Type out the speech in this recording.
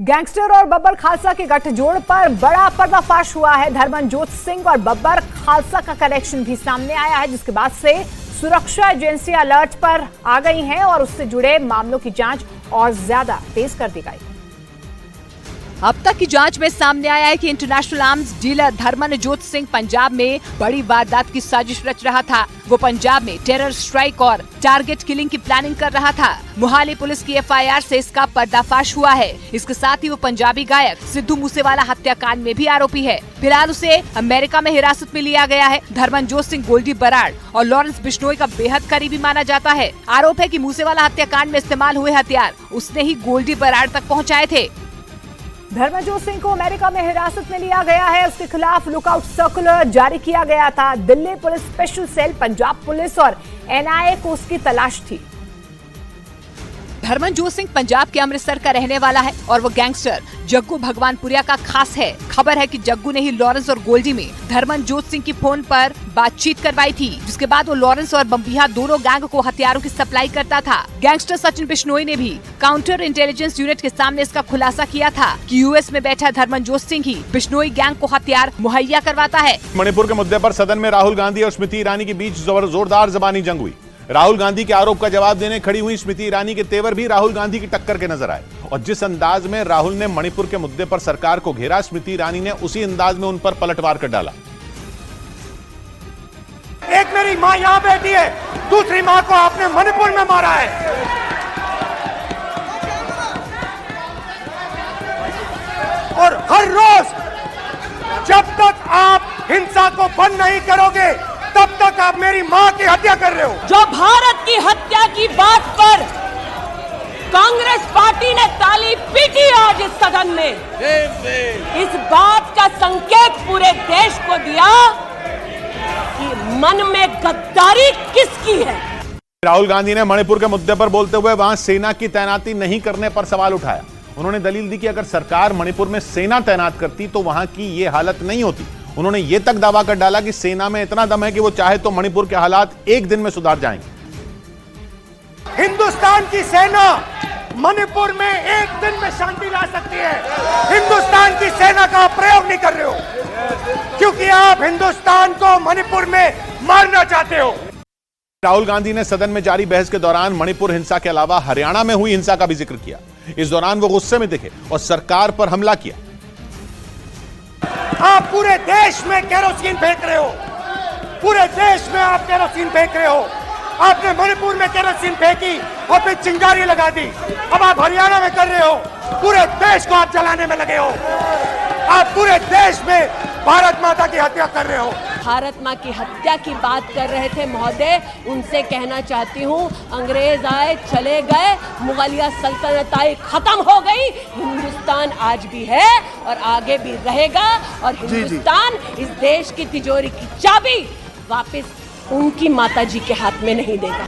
Gangster और बब्बर खालसा के गठजोड़ पर बड़ा पर्दाफाश हुआ है। धर्मनजोत सिंह और बब्बर खालसा का कनेक्शन भी सामने आया है, जिसके बाद से सुरक्षा एजेंसियां अलर्ट पर आ गई हैं और उससे जुड़े मामलों की जांच और ज्यादा तेज कर दी गई। अब तक की जांच में सामने आया है कि international arms dealer Dharmanjot Singh Punjab में बड़ी वारदात की साजिश रच रहा था। वो पंजाब में टेरर स्ट्राइक और टारगेट किलिंग की प्लानिंग कर रहा था। मोहाली पुलिस की एफआईआर से इसका पर्दाफाश हुआ है। इसके साथ ही वो पंजाबी गायक सिद्धू मूसेवाला हत्याकांड में भी आरोपी है। फिलहाल उसे अमेरिका में हिरासत में लिया गया है। धर्मनजोत सिंह गोल्डी बराड़ और लॉरेंस बिश्नोई का बेहद करीबी माना जाता है। आरोप है कि मूसेवाला हत्याकांड में इस्तेमाल हुए हथियार उसने ही गोल्डी बराड़ तक पहुँचाए थे। धर्मनजोत सिंह को अमेरिका में हिरासत में लिया गया है। उसके खिलाफ लुकआउट सर्कुलर जारी किया गया था। Delhi police special cell, Punjab police और एनआईए को उसकी तलाश थी। धर्मनजोत सिंह पंजाब के अमृतसर का रहने वाला है और वो गैंगस्टर जग्गू भगवानपुरिया का खास है। खबर है कि जग्गू ने ही लॉरेंस और गोल्डी में धर्मनजोत सिंह की फोन पर बातचीत करवाई थी, जिसके बाद वो लॉरेंस और बम्बिहा दोनों गैंग को हथियारों की सप्लाई करता था। गैंगस्टर सचिन बिश्नोई ने भी काउंटर इंटेलिजेंस यूनिट के सामने इसका खुलासा किया था कि यूएस में बैठा धर्मनजोत सिंह ही बिश्नोई गैंग को हथियार मुहैया करवाता है। मणिपुर के मुद्दे पर सदन में राहुल गांधी और स्मृति ईरानी के बीच जोरदार जबानी जंग हुई। राहुल गांधी के आरोप का जवाब देने खड़ी हुई स्मृति ईरानी के तेवर भी राहुल गांधी की टक्कर के नजर आए और जिस अंदाज में राहुल ने मणिपुर के मुद्दे पर सरकार को घेरा, स्मृति ईरानी ने उसी अंदाज में उन पर पलटवार कर डाला। एक मेरी मां यहां बैठी है, दूसरी मां को आपने मणिपुर में मारा है। और हर रोज जब तक आप हिंसा को बंद नहीं करोगे तब तक आप मेरी मां की हत्या कर रहे हो। जो भारत की हत्या की बात पर कांग्रेस पार्टी ने ताली पीटी आज इस सदन में, इस बात का संकेत पूरे देश को दिया कि मन में गद्दारी किसकी है। राहुल गांधी ने मणिपुर के मुद्दे पर बोलते हुए वहां सेना की तैनाती नहीं करने पर सवाल उठाया। उन्होंने दलील दी कि अगर सरकार मणिपुर में सेना तैनात करती तो वहां की ये हालत नहीं होती। उन्होंने ये तक दावा कर डाला कि सेना में इतना दम है कि वो चाहे तो मणिपुर के हालात एक दिन में सुधार जाएंगे। हिंदुस्तान की सेना मणिपुर में एक दिन में शांति ला सकती है। हिंदुस्तान की सेना का प्रयोग नहीं कर रहे हो क्योंकि आप हिंदुस्तान को मणिपुर में मारना चाहते हो। राहुल गांधी ने सदन में जारी बहस के दौरान मणिपुर हिंसा के अलावा हरियाणा में हुई हिंसा का भी जिक्र किया। इस दौरान वो गुस्से में दिखे और सरकार पर हमला किया। आप पूरे देश में केरोसिन फेंक रहे हो, पूरे देश में आप केरोसिन फेंक रहे हो। आपने मणिपुर में केरोसिन फेंकी और फिर चिंगारी लगा दी। अब आप हरियाणा में कर रहे हो, पूरे देश को आप जलाने में लगे हो। आप पूरे देश में भारत माता की हत्या कर रहे हो। भारत माँ की हत्या की बात कर रहे थे महोदय, उनसे कहना चाहती हूँ अंग्रेज आए चले गए, मुगलिया सल्तनत आई खत्म हो गई, हिंदुस्तान आज भी है और आगे भी रहेगा और हिंदुस्तान इस देश की तिजोरी की चाबी वापस उनकी माताजी के हाथ में नहीं देगा।